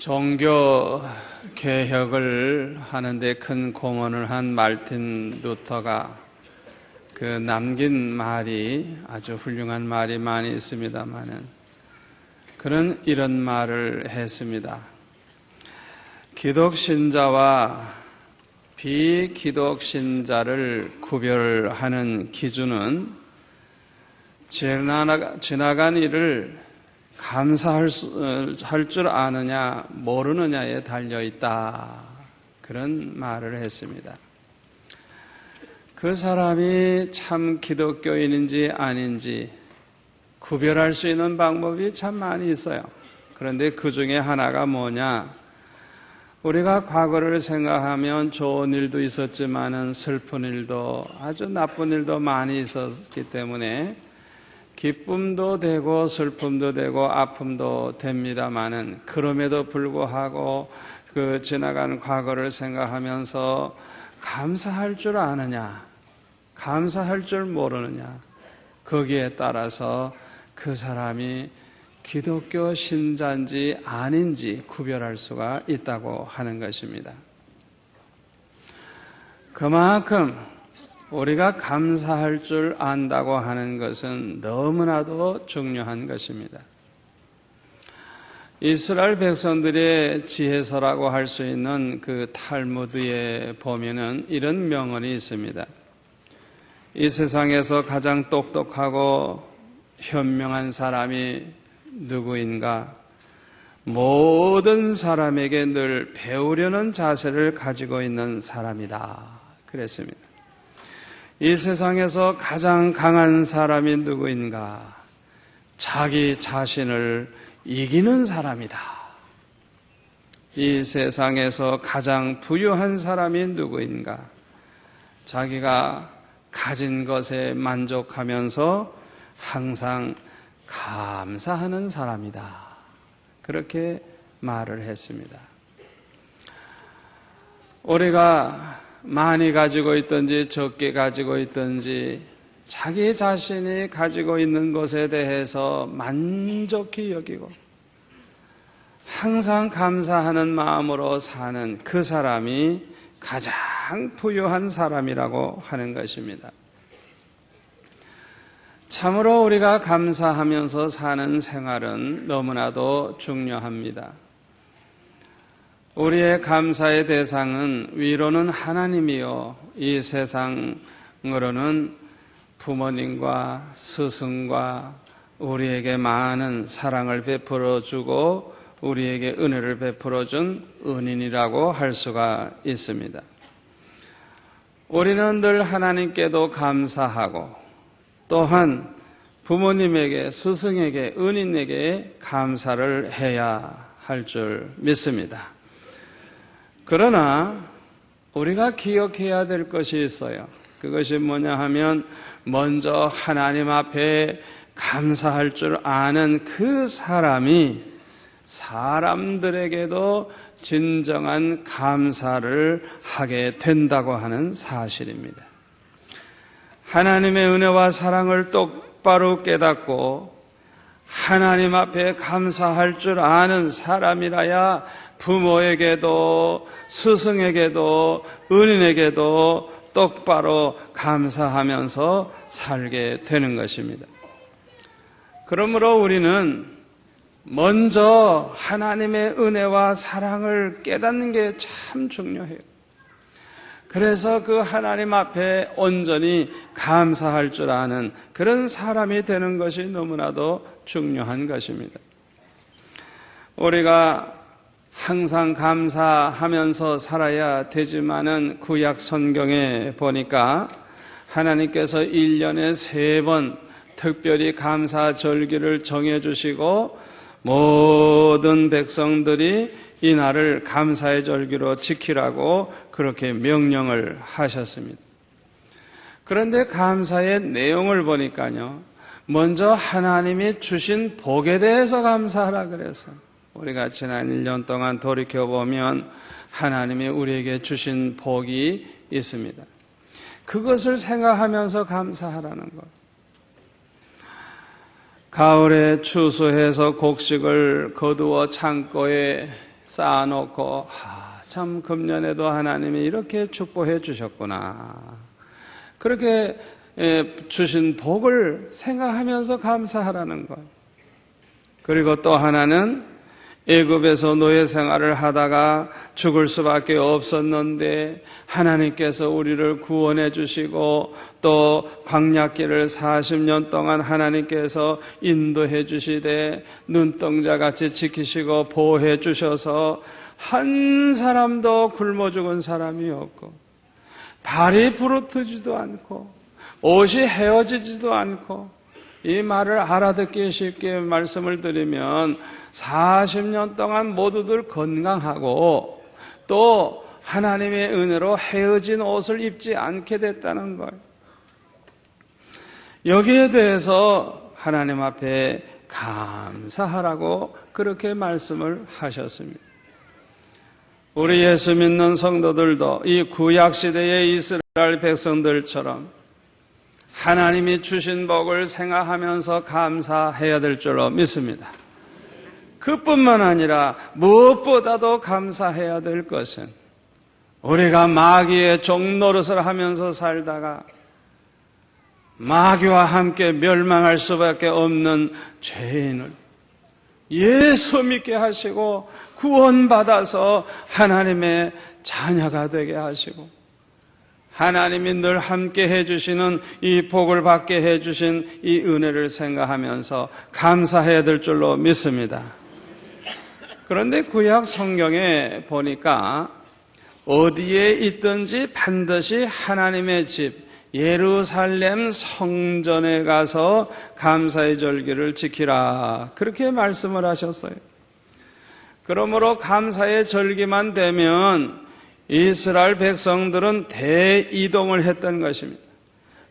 종교 개혁을 하는데 큰 공헌을 한 마르틴 루터가 그 남긴 말이 아주 훌륭한 말이 많이 있습니다만은 그는 이런 말을 했습니다. 기독신자와 비기독신자를 구별하는 기준은 지나간 일을 감사할 줄 아느냐 모르느냐에 달려있다. 그런 말을 했습니다. 그 사람이 참 기독교인인지 아닌지 구별할 수 있는 방법이 참 많이 있어요. 그런데 그 중에 하나가 뭐냐? 우리가 과거를 생각하면 좋은 일도 있었지만은 슬픈 일도 아주 나쁜 일도 많이 있었기 때문에 기쁨도 되고 슬픔도 되고 아픔도 됩니다마는 그럼에도 불구하고 그 지나간 과거를 생각하면서 감사할 줄 아느냐, 감사할 줄 모르느냐, 거기에 따라서 그 사람이 기독교 신자인지 아닌지 구별할 수가 있다고 하는 것입니다. 그만큼 우리가 감사할 줄 안다고 하는 것은 너무나도 중요한 것입니다. 이스라엘 백성들의 지혜서라고 할 수 있는 그 탈무드에 보면은 이런 명언이 있습니다. 이 세상에서 가장 똑똑하고 현명한 사람이 누구인가? 모든 사람에게 늘 배우려는 자세를 가지고 있는 사람이다. 그랬습니다. 이 세상에서 가장 강한 사람이 누구인가? 자기 자신을 이기는 사람이다. 이 세상에서 가장 부유한 사람이 누구인가? 자기가 가진 것에 만족하면서 항상 감사하는 사람이다. 그렇게 말을 했습니다. 우리가 많이 가지고 있든지 적게 가지고 있든지 자기 자신이 가지고 있는 것에 대해서 만족히 여기고 항상 감사하는 마음으로 사는 그 사람이 가장 부유한 사람이라고 하는 것입니다. 참으로 우리가 감사하면서 사는 생활은 너무나도 중요합니다. 우리의 감사의 대상은 위로는 하나님이요, 이 세상으로는 부모님과 스승과 우리에게 많은 사랑을 베풀어 주고 우리에게 은혜를 베풀어 준 은인이라고 할 수가 있습니다. 우리는 늘 하나님께도 감사하고 또한 부모님에게, 스승에게, 은인에게 감사를 해야 할 줄 믿습니다. 그러나 우리가 기억해야 될 것이 있어요. 그것이 뭐냐 하면 먼저 하나님 앞에 감사할 줄 아는 그 사람이 사람들에게도 진정한 감사를 하게 된다고 하는 사실입니다. 하나님의 은혜와 사랑을 똑바로 깨닫고 하나님 앞에 감사할 줄 아는 사람이라야 부모에게도 스승에게도 은인에게도 똑바로 감사하면서 살게 되는 것입니다. 그러므로 우리는 먼저 하나님의 은혜와 사랑을 깨닫는 게 참 중요해요. 그래서 그 하나님 앞에 온전히 감사할 줄 아는 그런 사람이 되는 것이 너무나도 중요한 것입니다. 우리가 항상 감사하면서 살아야 되지만은 구약 성경에 보니까 하나님께서 1년에 3번 특별히 감사 절기를 정해주시고 모든 백성들이 이 날을 감사의 절기로 지키라고 그렇게 명령을 하셨습니다. 그런데 감사의 내용을 보니까요, 먼저 하나님이 주신 복에 대해서 감사하라 그래서 우리가 지난 1년 동안 돌이켜보면 하나님이 우리에게 주신 복이 있습니다. 그것을 생각하면서 감사하라는 것. 가을에 추수해서 곡식을 거두어 창고에 쌓아놓고 참 금년에도 하나님이 이렇게 축복해 주셨구나. 그렇게 주신 복을 생각하면서 감사하라는 거예요. 그리고 또 하나는 애굽에서 노예 생활을 하다가 죽을 수밖에 없었는데 하나님께서 우리를 구원해 주시고 또 광야길을 40년 동안 하나님께서 인도해 주시되 눈동자같이 지키시고 보호해 주셔서 한 사람도 굶어 죽은 사람이 없고 발이 부르트지도 않고 옷이 헤어지지도 않고, 이 말을 알아듣기 쉽게 말씀을 드리면 40년 동안 모두들 건강하고 또 하나님의 은혜로 헤어진 옷을 입지 않게 됐다는 거예요. 여기에 대해서 하나님 앞에 감사하라고 그렇게 말씀을 하셨습니다. 우리 예수 믿는 성도들도 이 구약시대의 이스라엘 백성들처럼 하나님이 주신 복을 생각하면서 감사해야 될 줄로 믿습니다. 그뿐만 아니라 무엇보다도 감사해야 될 것은 우리가 마귀의 종노릇을 하면서 살다가 마귀와 함께 멸망할 수밖에 없는 죄인을 예수 믿게 하시고 구원받아서 하나님의 자녀가 되게 하시고 하나님이 늘 함께 해주시는 이 복을 받게 해주신 이 은혜를 생각하면서 감사해야 될 줄로 믿습니다. 그런데 구약 성경에 보니까 어디에 있든지 반드시 하나님의 집 예루살렘 성전에 가서 감사의 절기를 지키라, 그렇게 말씀을 하셨어요. 그러므로 감사의 절기만 되면 이스라엘 백성들은 대이동을 했던 것입니다.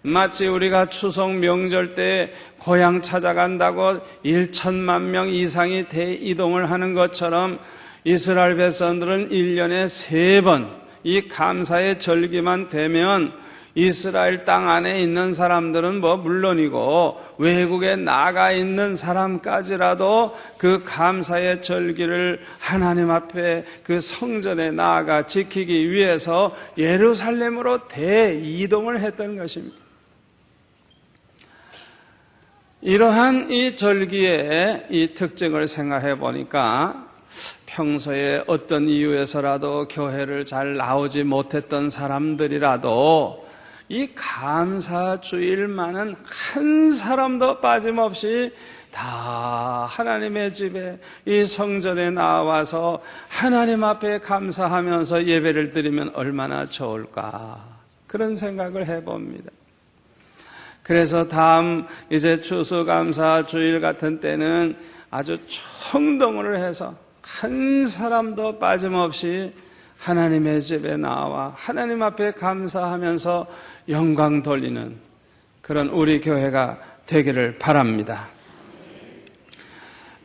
마치 우리가 추석 명절 때 고향 찾아간다고 1천만 명 이상이 대이동을 하는 것처럼 이스라엘 백성들은 1년에 3번 이 감사의 절기만 되면 이스라엘 땅 안에 있는 사람들은 물론이고 외국에 나가 있는 사람까지라도 그 감사의 절기를 하나님 앞에 그 성전에 나아가 지키기 위해서 예루살렘으로 대이동을 했던 것입니다. 이러한 이 절기의 이 특징을 생각해 보니까 평소에 어떤 이유에서라도 교회를 잘 나오지 못했던 사람들이라도 이 감사주일만은 한 사람도 빠짐없이 다 하나님의 집에 이 성전에 나와서 하나님 앞에 감사하면서 예배를 드리면 얼마나 좋을까, 그런 생각을 해봅니다. 그래서 다음 이제 추수감사주일 같은 때는 아주 총동원을 해서 한 사람도 빠짐없이 하나님의 집에 나와 하나님 앞에 감사하면서 영광 돌리는 그런 우리 교회가 되기를 바랍니다.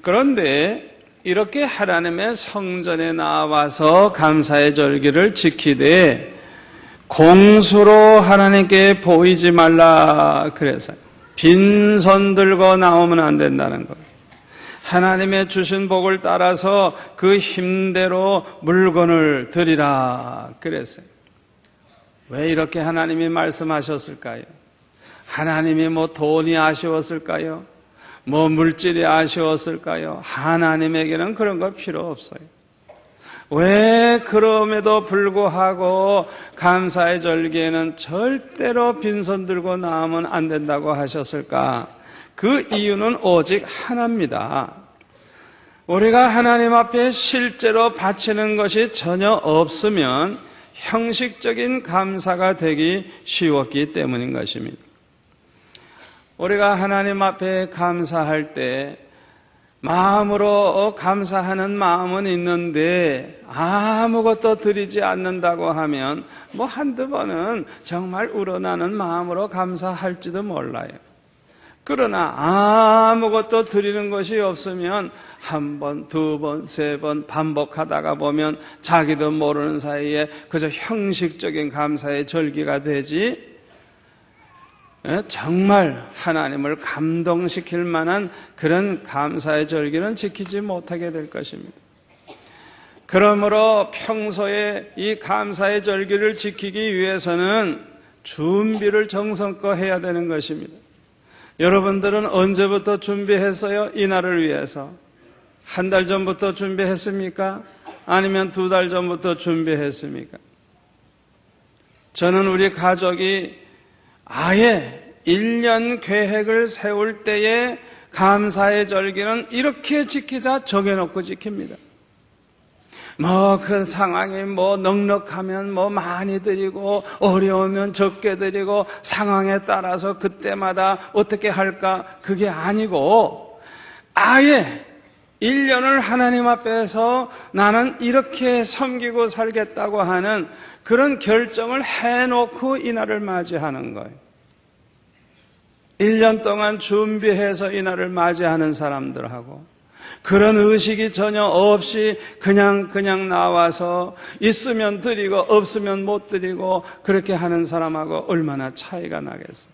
그런데 이렇게 하나님의 성전에 나와서 감사의 절기를 지키되 공수로 하나님께 보이지 말라, 그래서 빈손 들고 나오면 안 된다는 거예요. 하나님의 주신 복을 따라서 그 힘대로 물건을 드리라 그랬어요. 왜 이렇게 하나님이 말씀하셨을까요? 하나님이 돈이 아쉬웠을까요? 물질이 아쉬웠을까요? 하나님에게는 그런 거 필요 없어요. 왜 그럼에도 불구하고 감사의 절기에는 절대로 빈손 들고 나오면 안 된다고 하셨을까? 그 이유는 오직 하나입니다. 우리가 하나님 앞에 실제로 바치는 것이 전혀 없으면 형식적인 감사가 되기 쉬웠기 때문인 것입니다. 우리가 하나님 앞에 감사할 때 마음으로 감사하는 마음은 있는데 아무것도 드리지 않는다고 하면 한두 번은 정말 우러나는 마음으로 감사할지도 몰라요. 그러나 아무것도 드리는 것이 없으면 한 번, 두 번, 세 번 반복하다가 보면 자기도 모르는 사이에 그저 형식적인 감사의 절기가 되지 정말 하나님을 감동시킬 만한 그런 감사의 절기는 지키지 못하게 될 것입니다. 그러므로 평소에 이 감사의 절기를 지키기 위해서는 준비를 정성껏 해야 되는 것입니다. 여러분들은 언제부터 준비했어요? 이 날을 위해서. 한 달 전부터 준비했습니까? 아니면 2달 전부터 준비했습니까? 저는 우리 가족이 아예 1년 계획을 세울 때에 감사의 절기는 이렇게 지키자 정해놓고 지킵니다. 그 상황이 넉넉하면 많이 드리고, 어려우면 적게 드리고, 상황에 따라서 그때마다 어떻게 할까? 그게 아니고, 아예 1년을 하나님 앞에서 나는 이렇게 섬기고 살겠다고 하는 그런 결정을 해놓고 이 날을 맞이하는 거예요. 1년 동안 준비해서 이 날을 맞이하는 사람들하고, 그런 의식이 전혀 없이 그냥 나와서 있으면 드리고 없으면 못 드리고 그렇게 하는 사람하고 얼마나 차이가 나겠어요.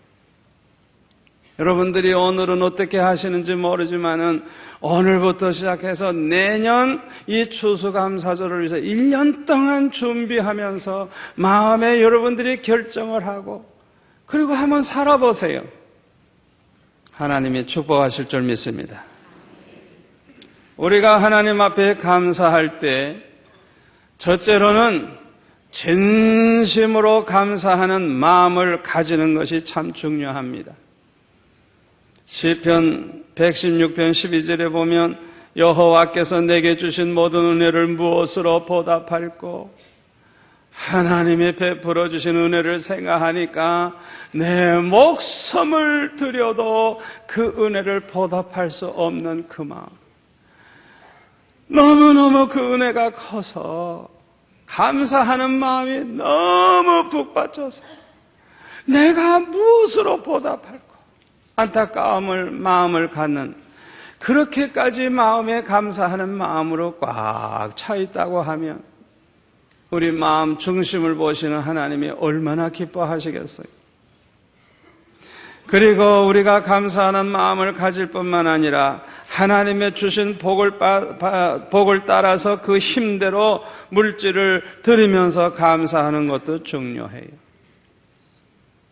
여러분들이 오늘은 어떻게 하시는지 모르지만은 오늘부터 시작해서 내년 이 추수감사절을 위해서 1년 동안 준비하면서 마음에 여러분들이 결정을 하고 그리고 한번 살아보세요. 하나님이 축복하실 줄 믿습니다. 우리가 하나님 앞에 감사할 때 첫째로는 진심으로 감사하는 마음을 가지는 것이 참 중요합니다. 시편 116편 12절에 보면 여호와께서 내게 주신 모든 은혜를 무엇으로 보답할꼬? 하나님이 베풀어 주신 은혜를 생각하니까 내 목숨을 들여도 그 은혜를 보답할 수 없는 그 마음. 너무너무 그 은혜가 커서 감사하는 마음이 너무 북받쳐서 내가 무엇으로 보답할까? 안타까움을 마음을 갖는 그렇게까지 마음에 감사하는 마음으로 꽉 차 있다고 하면 우리 마음 중심을 보시는 하나님이 얼마나 기뻐하시겠어요? 그리고 우리가 감사하는 마음을 가질 뿐만 아니라 하나님의 주신 복을 따라서 그 힘대로 물질을 드리면서 감사하는 것도 중요해요.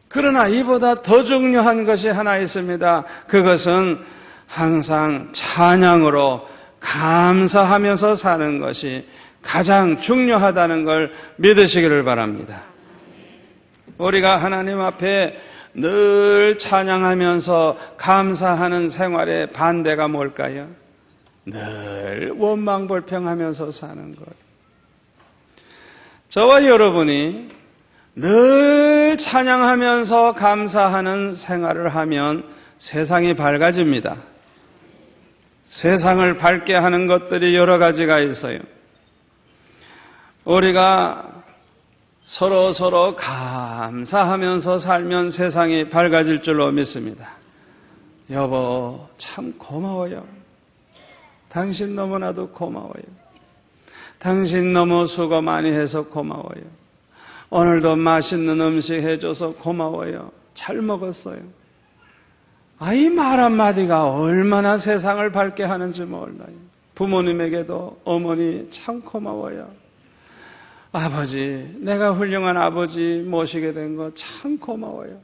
그러나 이보다 더 중요한 것이 하나 있습니다. 그것은 항상 찬양으로 감사하면서 사는 것이 가장 중요하다는 걸 믿으시기를 바랍니다. 우리가 하나님 앞에 늘 찬양하면서 감사하는 생활의 반대가 뭘까요? 늘 원망불평하면서 사는 것. 저와 여러분이 늘 찬양하면서 감사하는 생활을 하면 세상이 밝아집니다. 세상을 밝게 하는 것들이 여러 가지가 있어요. 우리가 서로 감사하면서 살면 세상이 밝아질 줄로 믿습니다. 여보, 참 고마워요. 당신 너무나도 고마워요. 당신 너무 수고 많이 해서 고마워요. 오늘도 맛있는 음식 해줘서 고마워요. 잘 먹었어요. 이 말 한마디가 얼마나 세상을 밝게 하는지 몰라요. 부모님에게도 어머니 참 고마워요. 아버지, 내가 훌륭한 아버지 모시게 된 거 참 고마워요.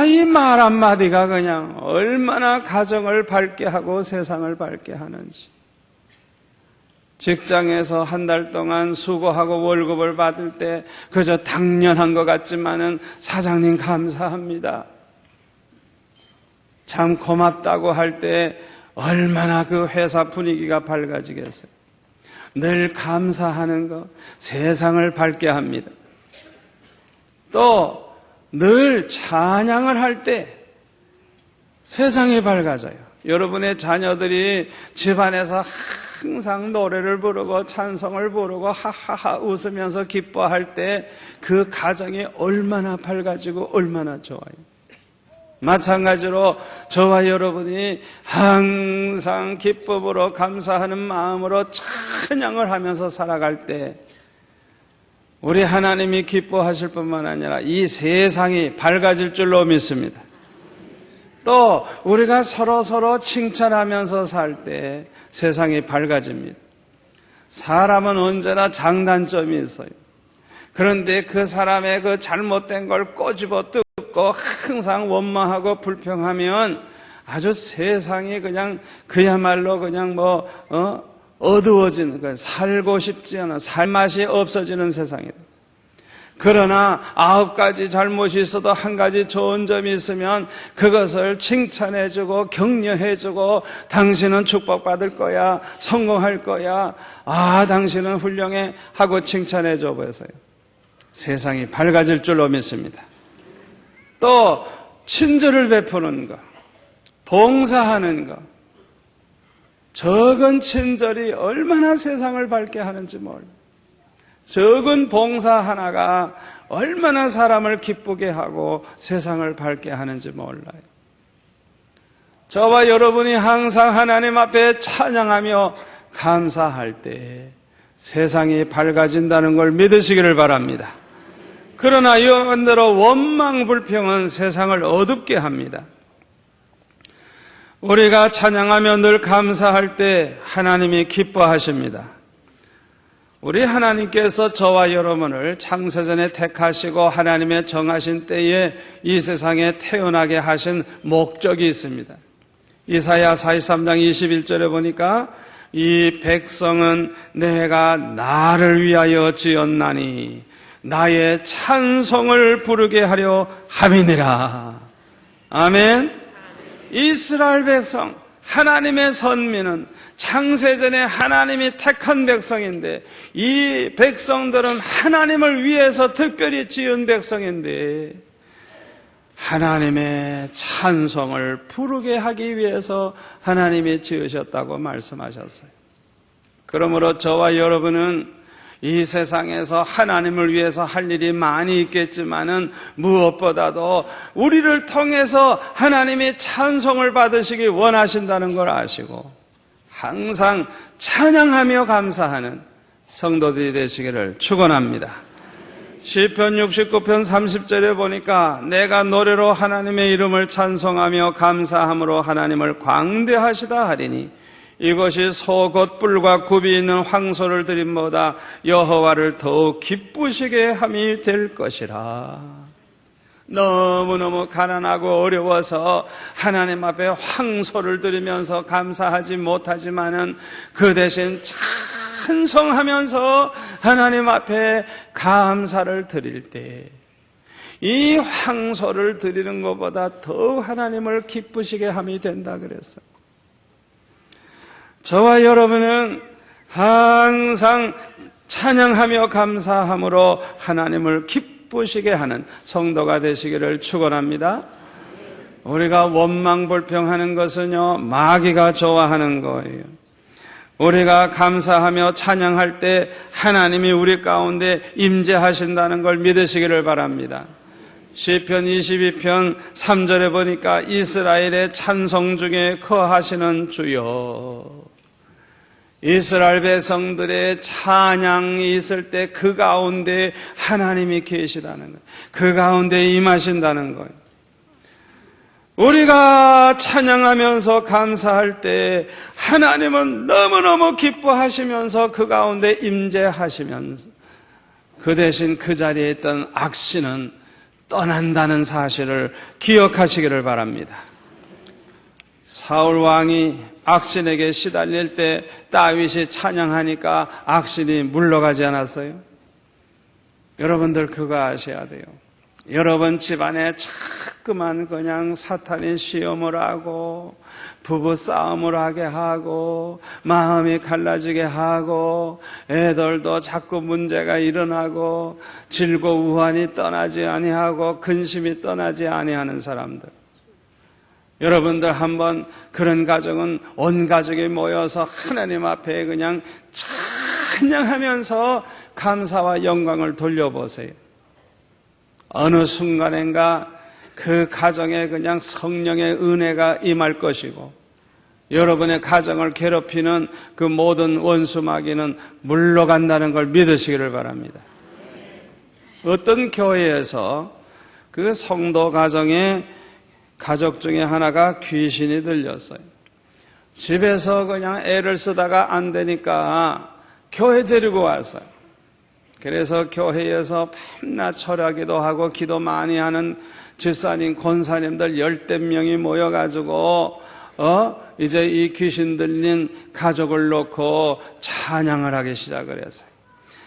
이 말 한마디가 그냥 얼마나 가정을 밝게 하고 세상을 밝게 하는지. 직장에서 한 달 동안 수고하고 월급을 받을 때 그저 당연한 것 같지만은 사장님 감사합니다. 참 고맙다고 할 때 얼마나 그 회사 분위기가 밝아지겠어요. 늘 감사하는 것, 세상을 밝게 합니다. 또 늘 찬양을 할 때 세상이 밝아져요. 여러분의 자녀들이 집안에서 항상 노래를 부르고 찬송을 부르고 하하하 웃으면서 기뻐할 때 그 가정이 얼마나 밝아지고 얼마나 좋아요. 마찬가지로 저와 여러분이 항상 기쁨으로 감사하는 마음으로 찬양을 하면서 살아갈 때 우리 하나님이 기뻐하실 뿐만 아니라 이 세상이 밝아질 줄로 믿습니다. 또 우리가 서로 칭찬하면서 살 때 세상이 밝아집니다. 사람은 언제나 장단점이 있어요. 그런데 그 사람의 그 잘못된 걸 꼬집어 뜯고 항상 원망하고 불평하면 아주 세상이 그냥 그야말로 그냥 어두워지는, 살고 싶지 않아, 살맛이 없어지는 세상이다. 그러나 9가지 잘못이 있어도 한 가지 좋은 점이 있으면 그것을 칭찬해주고 격려해주고 당신은 축복받을 거야, 성공할 거야, 당신은 훌륭해 하고 칭찬해줘 보세요. 세상이 밝아질 줄로 믿습니다. 또 친절을 베푸는 것, 봉사하는 것, 적은 친절이 얼마나 세상을 밝게 하는지 몰라요. 적은 봉사 하나가 얼마나 사람을 기쁘게 하고 세상을 밝게 하는지 몰라요. 저와 여러분이 항상 하나님 앞에 찬양하며 감사할 때 세상이 밝아진다는 걸 믿으시기를 바랍니다. 그러나 이와 반대로 원망 불평은 세상을 어둡게 합니다. 우리가 찬양하며 늘 감사할 때 하나님이 기뻐하십니다. 우리 하나님께서 저와 여러분을 창세전에 택하시고 하나님의 정하신 때에 이 세상에 태어나게 하신 목적이 있습니다. 이사야 43장 21절에 보니까 이 백성은 내가 나를 위하여 지었나니 나의 찬송을 부르게 하려 함이니라. 아멘. 이스라엘 백성, 하나님의 선민은 창세전에 하나님이 택한 백성인데 이 백성들은 하나님을 위해서 특별히 지은 백성인데 하나님의 찬송을 부르게 하기 위해서 하나님이 지으셨다고 말씀하셨어요. 그러므로 저와 여러분은 이 세상에서 하나님을 위해서 할 일이 많이 있겠지만은 무엇보다도 우리를 통해서 하나님이 찬송을 받으시기 원하신다는 걸 아시고 항상 찬양하며 감사하는 성도들이 되시기를 축원합니다. 시편 69편 30절에 보니까 내가 노래로 하나님의 이름을 찬송하며 감사함으로 하나님을 광대하시다 하리니 이것이 소 곧 뿔과 굽이 있는 황소를 드림보다 여호와를 더욱 기쁘시게 함이 될 것이라. 너무너무 가난하고 어려워서 하나님 앞에 황소를 드리면서 감사하지 못하지만은 그 대신 찬송하면서 하나님 앞에 감사를 드릴 때 이 황소를 드리는 것보다 더욱 하나님을 기쁘시게 함이 된다 그랬어요. 저와 여러분은 항상 찬양하며 감사함으로 하나님을 기쁘시게 하는 성도가 되시기를 축원합니다. 우리가 원망 불평하는 것은요, 마귀가 좋아하는 거예요. 우리가 감사하며 찬양할 때 하나님이 우리 가운데 임재하신다는 걸 믿으시기를 바랍니다. 시편 22편 3절에 보니까 이스라엘의 찬송 중에 거하시는 주여. 이스라엘 백성들의 찬양이 있을 때 그 가운데 하나님이 계시다는 거예요. 그 가운데 임하신다는 거예요. 우리가 찬양하면서 감사할 때 하나님은 너무너무 기뻐하시면서 그 가운데 임재하시면서 그 대신 그 자리에 있던 악신은 떠난다는 사실을 기억하시기를 바랍니다. 사울 왕이 악신에게 시달릴 때 다윗이 찬양하니까 악신이 물러가지 않았어요? 여러분들 그거 아셔야 돼요. 여러분 집안에 자꾸만 그냥 사탄이 시험을 하고 부부싸움을 하게 하고 마음이 갈라지게 하고 애들도 자꾸 문제가 일어나고 질고 우환이 떠나지 아니하고 근심이 떠나지 아니하는 사람들, 여러분들 한번 그런 가정은 온 가족이 모여서 하나님 앞에 그냥 찬양하면서 감사와 영광을 돌려보세요. 어느 순간인가 그 가정에 그냥 성령의 은혜가 임할 것이고 여러분의 가정을 괴롭히는 그 모든 원수 마귀는 물러간다는 걸 믿으시기를 바랍니다. 어떤 교회에서 그 성도 가정에 가족 중에 하나가 귀신이 들렸어요. 집에서 그냥 애를 쓰다가 안 되니까 교회 데리고 왔어요. 그래서 교회에서 밤낮 철야기도 하고 기도 많이 하는 집사님, 권사님들 10대 명이 모여가지고 이제 이 귀신 들린 가족을 놓고 찬양을 하기 시작을 했어요.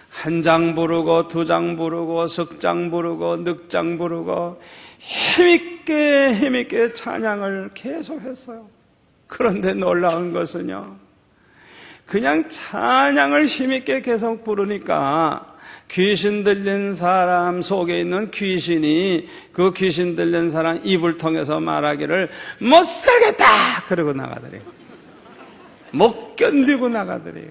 한 장 부르고, 두 장 부르고, 석장 부르고, 늑장 부르고, 힘있게 찬양을 계속했어요. 그런데 놀라운 것은요, 그냥 찬양을 힘있게 계속 부르니까 귀신 들린 사람 속에 있는 귀신이 그 귀신 들린 사람 입을 통해서 말하기를 못 살겠다! 그러고 나가더래요. 못 견디고 나가더래요.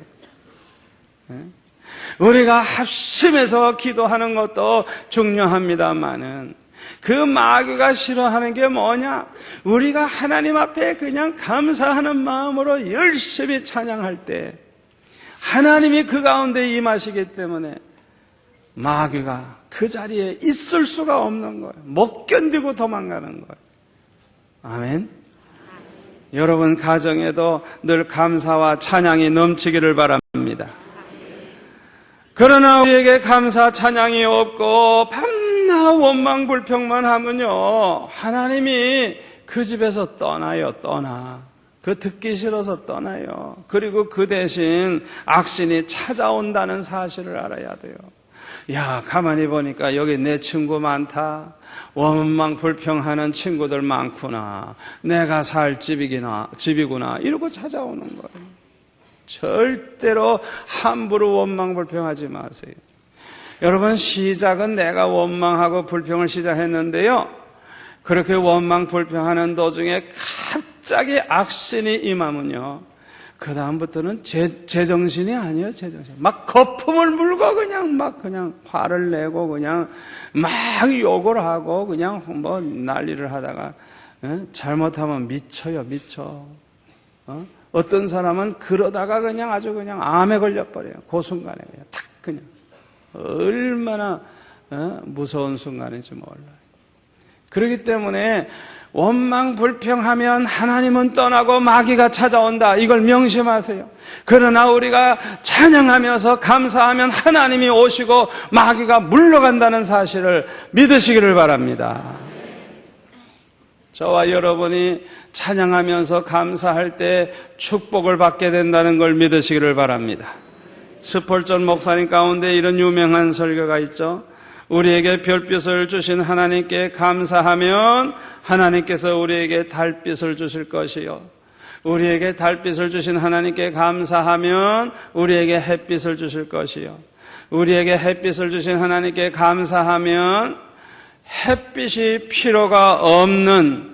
우리가 합심해서 기도하는 것도 중요합니다만은 그 마귀가 싫어하는 게 뭐냐? 우리가 하나님 앞에 그냥 감사하는 마음으로 열심히 찬양할 때 하나님이 그 가운데 임하시기 때문에 마귀가 그 자리에 있을 수가 없는 거예요. 못 견디고 도망가는 거예요. 아멘. 여러분 가정에도 늘 감사와 찬양이 넘치기를 바랍니다. 그러나 우리에게 감사 찬양이 없고 밤낮 원망불평만 하면요, 하나님이 그 집에서 떠나요. 그 듣기 싫어서 떠나요. 그리고 그 대신 악신이 찾아온다는 사실을 알아야 돼요. 야, 가만히 보니까 여기 내 친구 많다. 원망불평하는 친구들 많구나. 내가 살 집이구나. 이러고 찾아오는 거예요. 절대로 함부로 원망불평하지 마세요. 여러분, 시작은 내가 원망하고 불평을 시작했는데요, 그렇게 원망불평하는 도중에 갑자기 악신이 임하면요, 그 다음부터는 제정신이 아니에요. 제정신. 막 거품을 물고 그냥 화를 내고 그냥 막 욕을 하고 그냥 뭐 난리를 하다가 잘못하면 미쳐요. 어떤 사람은 그러다가 그냥 아주 그냥 암에 걸려버려요. 그 순간에 그냥 탁 그냥. 얼마나 무서운 순간인지 몰라요. 그렇기 때문에 원망불평하면 하나님은 떠나고 마귀가 찾아온다. 이걸 명심하세요. 그러나 우리가 찬양하면서 감사하면 하나님이 오시고 마귀가 물러간다는 사실을 믿으시기를 바랍니다. 저와 여러분이 찬양하면서 감사할 때 축복을 받게 된다는 걸 믿으시기를 바랍니다. 스폴전 목사님 가운데 이런 유명한 설교가 있죠. 우리에게 별빛을 주신 하나님께 감사하면 하나님께서 우리에게 달빛을 주실 것이요, 우리에게 달빛을 주신 하나님께 감사하면 우리에게 햇빛을 주실 것이요, 우리에게 햇빛을 주신 하나님께 감사하면 햇빛이 필요가 없는,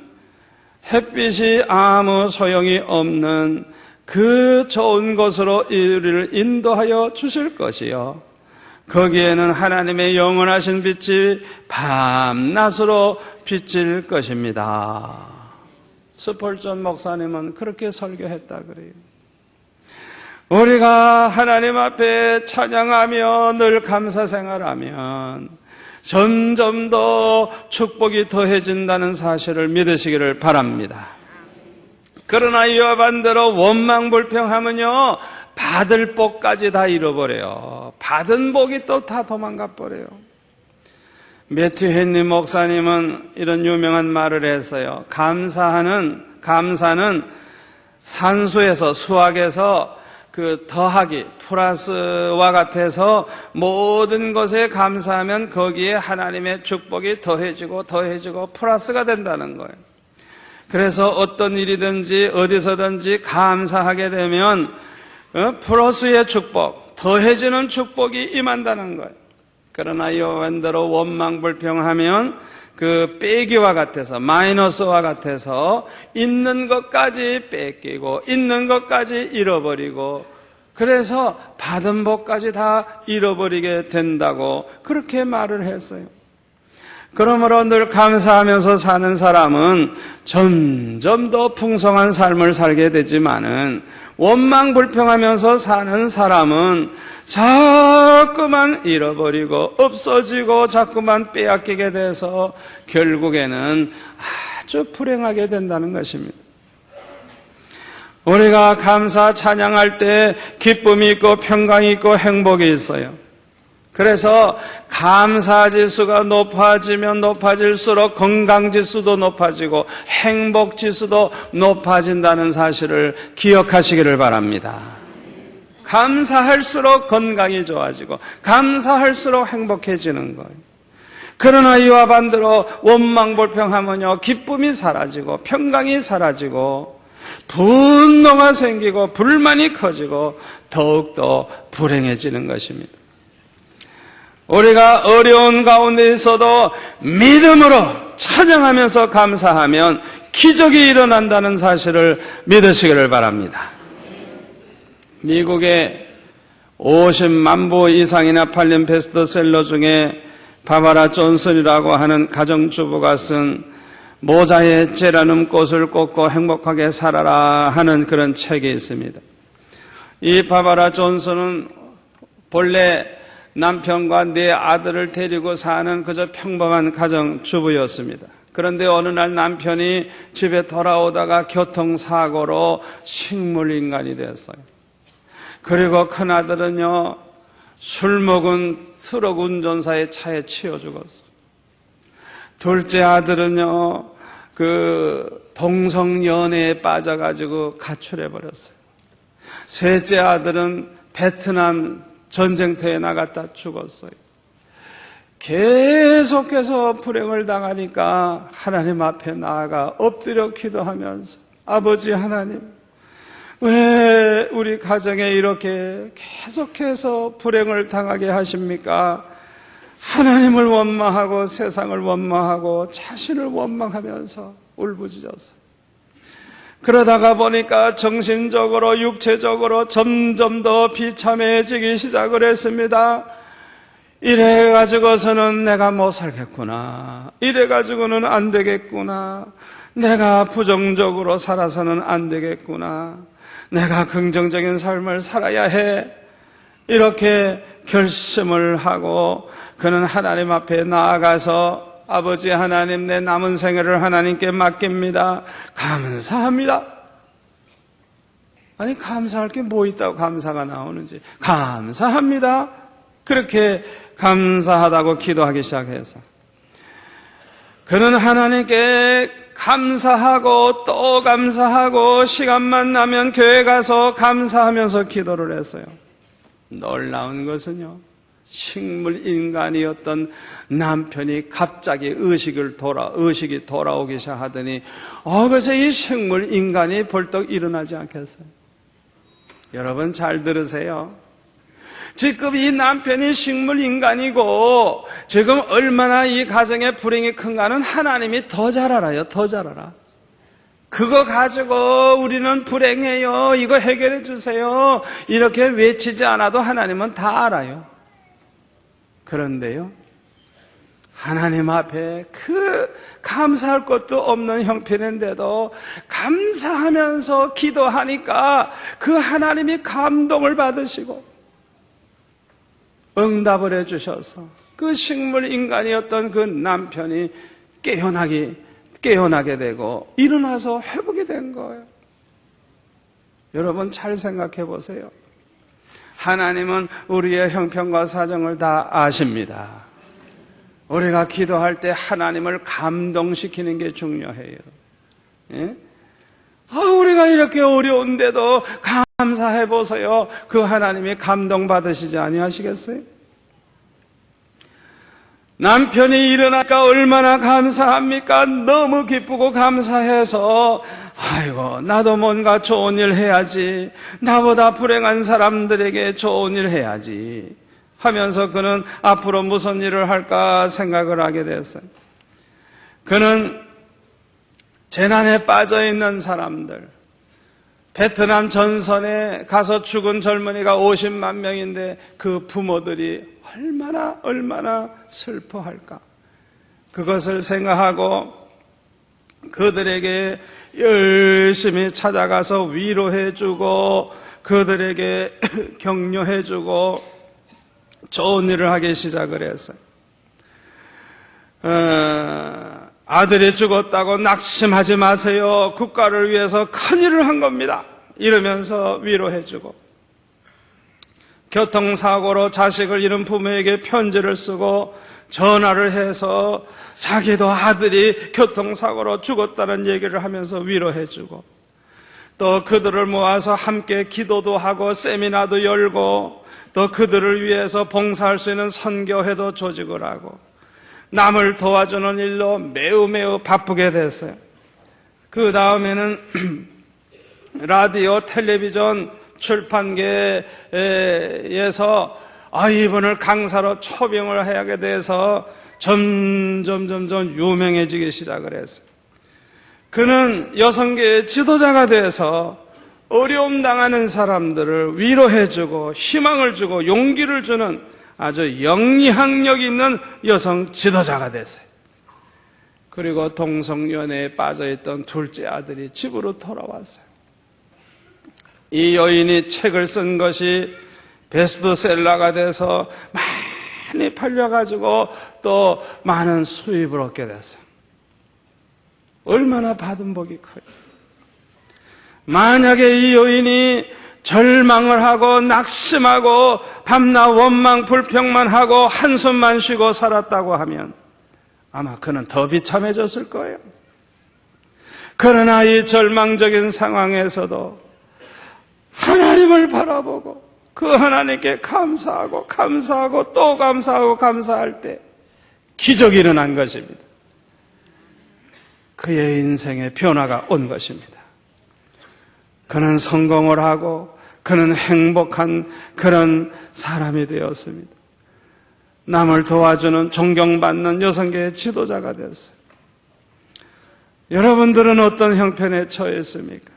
햇빛이 아무 소용이 없는 그 좋은 곳으로 우리를 인도하여 주실 것이요, 거기에는 하나님의 영원하신 빛이 밤낮으로 비칠 것입니다. 스폴전 목사님은 그렇게 설교했다 그래요. 우리가 하나님 앞에 찬양하며 늘 감사생활하면 점점 더 축복이 더해진다는 사실을 믿으시기를 바랍니다. 그러나 이와 반대로 원망불평하면요, 받을 복까지 다 잃어버려요. 받은 복이 또 다 도망가 버려요. 매튜 헨리 목사님은 이런 유명한 말을 했어요. 감사는 산수에서, 수학에서 그 더하기, 플러스와 같아서 모든 것에 감사하면 거기에 하나님의 축복이 더해지고 플러스가 된다는 거예요. 그래서 어떤 일이든지 어디서든지 감사하게 되면 플러스의 축복, 더해지는 축복이 임한다는 거예요. 그러나 이와 반대로 원망불평하면 그 빼기와 같아서, 마이너스와 같아서 있는 것까지 뺏기고 있는 것까지 잃어버리고, 그래서 받은 복까지 다 잃어버리게 된다고 그렇게 말을 했어요. 그러므로 늘 감사하면서 사는 사람은 점점 더 풍성한 삶을 살게 되지만은, 원망불평하면서 사는 사람은 자꾸만 잃어버리고 없어지고 자꾸만 빼앗기게 돼서 결국에는 아주 불행하게 된다는 것입니다. 우리가 감사 찬양할 때 기쁨이 있고 평강이 있고 행복이 있어요. 그래서 감사지수가 높아지면 높아질수록 건강지수도 높아지고 행복지수도 높아진다는 사실을 기억하시기를 바랍니다. 감사할수록 건강이 좋아지고 감사할수록 행복해지는 거예요. 그러나 이와 반대로 원망불평하면요, 기쁨이 사라지고 평강이 사라지고 분노가 생기고 불만이 커지고 더욱더 불행해지는 것입니다. 우리가 어려운 가운데 있어도 믿음으로 찬양하면서 감사하면 기적이 일어난다는 사실을 믿으시기를 바랍니다. 미국의 50만 부 이상이나 팔린 베스트셀러 중에 바바라 존슨이라고 하는 가정주부가 쓴 모자에 제라늄 꽃을 꽂고 행복하게 살아라 하는 그런 책이 있습니다. 이 바바라 존슨은 본래 남편과 네 아들을 데리고 사는 그저 평범한 가정주부였습니다. 그런데 어느 날 남편이 집에 돌아오다가 교통사고로 식물인간이 되었어요. 그리고 큰아들은요, 술 먹은 트럭 운전사의 차에 치여 죽었어요. 둘째 아들은요, 동성연애에 빠져가지고 가출해버렸어요. 셋째 아들은 베트남 전쟁터에 나갔다 죽었어요. 계속해서 불행을 당하니까 하나님 앞에 나아가 엎드려 기도하면서 아버지 하나님, 왜 우리 가정에 이렇게 계속해서 불행을 당하게 하십니까? 하나님을 원망하고 세상을 원망하고 자신을 원망하면서 울부짖었어요. 그러다가 보니까 정신적으로 육체적으로 점점 더 비참해지기 시작을 했습니다. 이래가지고서는 내가 못 살겠구나, 이래가지고는 안 되겠구나, 내가 부정적으로 살아서는 안 되겠구나, 내가 긍정적인 삶을 살아야 해, 이렇게 결심을 하고 그는 하나님 앞에 나아가서 아버지 하나님, 내 남은 생애를 하나님께 맡깁니다. 감사합니다. 아니, 감사할 게 뭐 있다고 감사가 나오는지. 감사합니다. 그렇게 감사하다고 기도하기 시작해서 그는 하나님께 감사하고 또 감사하고 시간만 나면 교회 가서 감사하면서 기도를 했어요. 놀라운 것은요, 식물 인간이었던 남편이 갑자기 의식이 돌아오기 시작하더니 그래서 이 식물 인간이 벌떡 일어나지 않겠어요? 여러분 잘 들으세요. 지금 이 남편이 식물 인간이고 지금 얼마나 이 가정의 불행이 큰가는 하나님이 더 잘 알아요. 더 잘 알아. 그거 가지고 우리는 불행해요, 이거 해결해 주세요, 이렇게 외치지 않아도 하나님은 다 알아요. 그런데요, 하나님 앞에 감사할 것도 없는 형편인데도 감사하면서 기도하니까 그 하나님이 감동을 받으시고 응답을 해주셔서 그 식물 인간이었던 그 남편이 깨어나게 되고 일어나서 회복이 된 거예요. 여러분 잘 생각해 보세요. 하나님은 우리의 형편과 사정을 다 아십니다. 우리가 기도할 때 하나님을 감동시키는 게 중요해요. 예? 우리가 이렇게 어려운데도 감사해 보세요. 그 하나님이 감동받으시지 아니하시겠어요? 남편이 일어나니까 얼마나 감사합니까? 너무 기쁘고 감사해서 아이고, 나도 뭔가 좋은 일 해야지, 나보다 불행한 사람들에게 좋은 일 해야지 하면서 그는 앞으로 무슨 일을 할까 생각을 하게 됐어요. 그는 재난에 빠져있는 사람들, 베트남 전선에 가서 죽은 젊은이가 50만 명인데 그 부모들이 얼마나 슬퍼할까. 그것을 생각하고 그들에게 열심히 찾아가서 위로해주고 그들에게 격려해주고 좋은 일을 하기 시작을 했어요. 아들이 죽었다고 낙심하지 마세요. 국가를 위해서 큰 일을 한 겁니다. 이러면서 위로해주고, 교통사고로 자식을 잃은 부모에게 편지를 쓰고 전화를 해서 자기도 아들이 교통사고로 죽었다는 얘기를 하면서 위로해주고, 또 그들을 모아서 함께 기도도 하고 세미나도 열고, 또 그들을 위해서 봉사할 수 있는 선교회도 조직을 하고, 남을 도와주는 일로 매우 바쁘게 됐어요. 그 다음에는 라디오, 텔레비전, 출판계에서 이분을 강사로 초빙을 하게 돼서 점점 유명해지기 시작을 했어요. 그는 여성계의 지도자가 돼서 어려움 당하는 사람들을 위로해주고 희망을 주고 용기를 주는 아주 영리학력 있는 여성 지도자가 됐어요. 그리고 동성연애에 빠져있던 둘째 아들이 집으로 돌아왔어요. 이 여인이 책을 쓴 것이 베스트셀러가 돼서 많이 팔려가지고 또 많은 수입을 얻게 됐어요. 얼마나 받은 복이 커요. 만약에 이 여인이 절망을 하고 낙심하고 밤낮 원망 불평만 하고 한숨만 쉬고 살았다고 하면 아마 그는 더 비참해졌을 거예요. 그러나 이 절망적인 상황에서도 하나님을 바라보고 그 하나님께 감사하고 또 감사할 때 기적이 일어난 것입니다. 그의 인생에 변화가 온 것입니다. 그는 성공을 하고 그는 행복한 그런 사람이 되었습니다. 남을 도와주는 존경받는 여성계의 지도자가 되었어요. 여러분들은 어떤 형편에 처했습니까?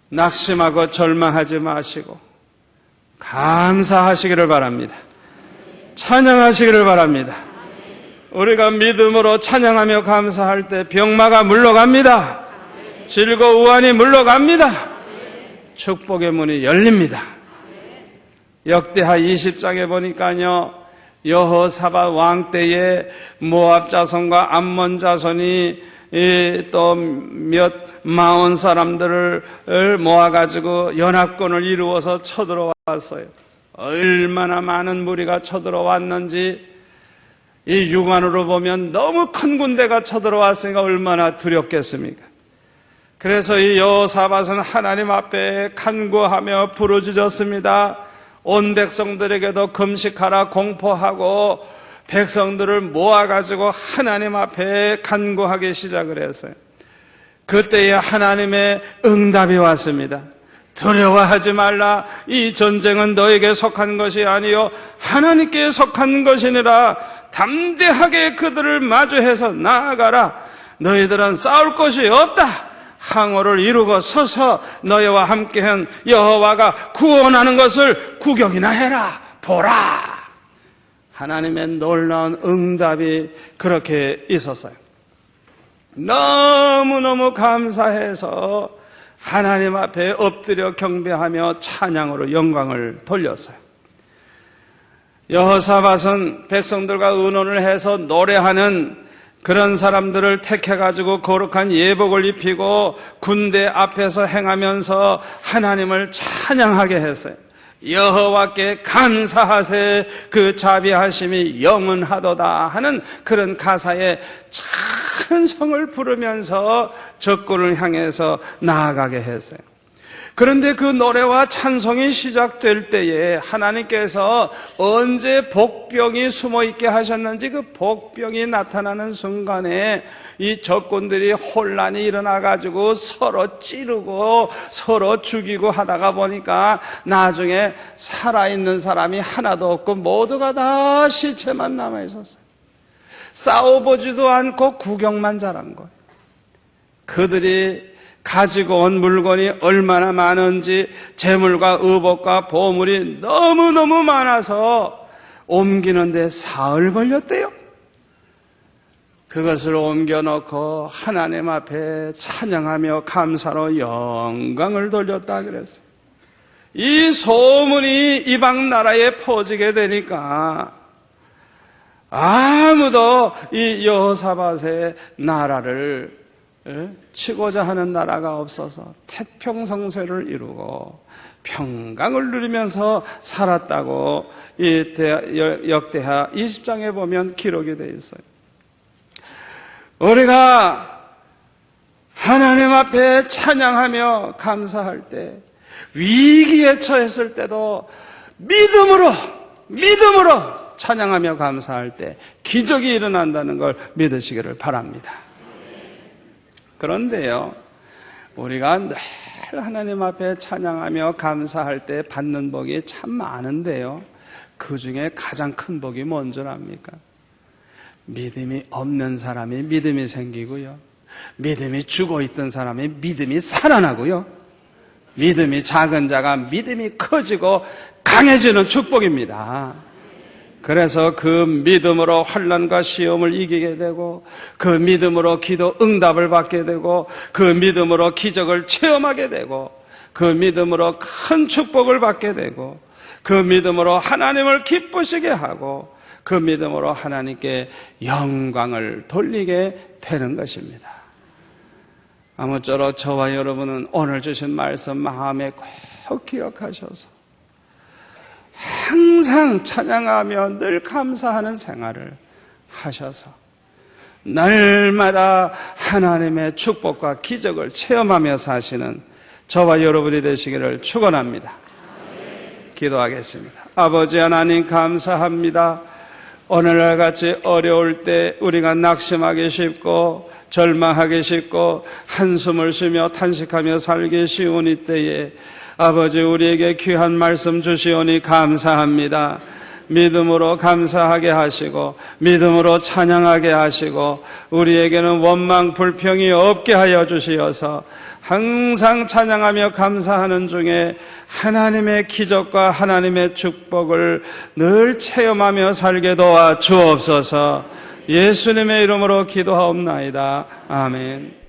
낙심하고 절망하지 마시고 감사하시기를 바랍니다. 찬양하시기를 바랍니다. 우리가 믿음으로 찬양하며 감사할 때 병마가 물러갑니다. 질고 우환이 물러갑니다. 축복의 문이 열립니다. 역대하 20장에 보니까요, 여호사밧 왕 때에 모압 자손과 암몬 자손이 또 몇 마흔 사람들을 모아가지고 연합군을 이루어서 쳐들어왔어요. 얼마나 많은 무리가 쳐들어왔는지 이 육안으로 보면 너무 큰 군대가 쳐들어왔으니까 얼마나 두렵겠습니까? 그래서 이 여호사밧은 하나님 앞에 간구하며 부르짖었습니다. 온 백성들에게도 금식하라 공포하고 백성들을 모아가지고 하나님 앞에 간구하기 시작을 했어요. 그때에 하나님의 응답이 왔습니다. 두려워하지 말라. 이 전쟁은 너에게 속한 것이 아니요 하나님께 속한 것이니라. 담대하게 그들을 마주해서 나아가라. 너희들은 싸울 것이 없다. 항호를 이루고 서서 너희와 함께한 여호와가 구원하는 것을 구경이나 해라. 보라. 하나님의 놀라운 응답이 그렇게 있었어요. 너무너무 감사해서 하나님 앞에 엎드려 경배하며 찬양으로 영광을 돌렸어요. 여호사밧은 백성들과 의논을 해서 노래하는 그런 사람들을 택해가지고 거룩한 예복을 입히고 군대 앞에서 행하면서 하나님을 찬양하게 했어요. 여호와께 감사하세 그 자비하심이 영원하도다 하는 그런 가사에 찬송을 부르면서 적군을 향해서 나아가게 했어요. 그런데 그 노래와 찬송이 시작될 때에 하나님께서 언제 복병이 숨어있게 하셨는지 그 복병이 나타나는 순간에 이 적군들이 혼란이 일어나가지고 서로 찌르고 서로 죽이고 하다가 보니까 나중에 살아있는 사람이 하나도 없고 모두가 다 시체만 남아있었어요. 싸워보지도 않고 구경만 잘한 거예요. 그들이 가지고 온 물건이 얼마나 많은지 재물과 의복과 보물이 너무너무 많아서 옮기는데 사흘 걸렸대요. 그것을 옮겨놓고 하나님 앞에 찬양하며 감사로 영광을 돌렸다 그랬어요. 이 소문이 이방 나라에 퍼지게 되니까 아무도 이 여호사밧의 나라를 치고자 하는 나라가 없어서 태평성쇠를 이루고 평강을 누리면서 살았다고 이 역대하 20장에 보면 기록이 되어 있어요. 우리가 하나님 앞에 찬양하며 감사할 때, 위기에 처했을 때도 믿음으로 찬양하며 감사할 때 기적이 일어난다는 걸 믿으시기를 바랍니다. 그런데요, 우리가 늘 하나님 앞에 찬양하며 감사할 때 받는 복이 참 많은데요, 그 중에 가장 큰 복이 뭔 줄 압니까? 믿음이 없는 사람이 믿음이 생기고요, 믿음이 죽어있던 사람이 믿음이 살아나고요, 믿음이 작은 자가 믿음이 커지고 강해지는 축복입니다. 그래서 그 믿음으로 환난과 시험을 이기게 되고, 그 믿음으로 기도 응답을 받게 되고, 그 믿음으로 기적을 체험하게 되고, 그 믿음으로 큰 축복을 받게 되고, 그 믿음으로 하나님을 기쁘시게 하고, 그 믿음으로 하나님께 영광을 돌리게 되는 것입니다. 아무쪼록 저와 여러분은 오늘 주신 말씀 마음에 꼭 기억하셔서 항상 찬양하며 늘 감사하는 생활을 하셔서 날마다 하나님의 축복과 기적을 체험하며 사시는 저와 여러분이 되시기를 축원합니다. 기도하겠습니다. 아버지 하나님, 감사합니다. 오늘날 같이 어려울 때 우리가 낙심하기 쉽고 절망하기 쉽고 한숨을 쉬며 탄식하며 살기 쉬운 이때에 아버지, 우리에게 귀한 말씀 주시오니 감사합니다. 믿음으로 감사하게 하시고 믿음으로 찬양하게 하시고 우리에게는 원망 불평이 없게 하여 주시어서 항상 찬양하며 감사하는 중에 하나님의 기적과 하나님의 축복을 늘 체험하며 살게 도와 주옵소서. 예수님의 이름으로 기도하옵나이다. 아멘.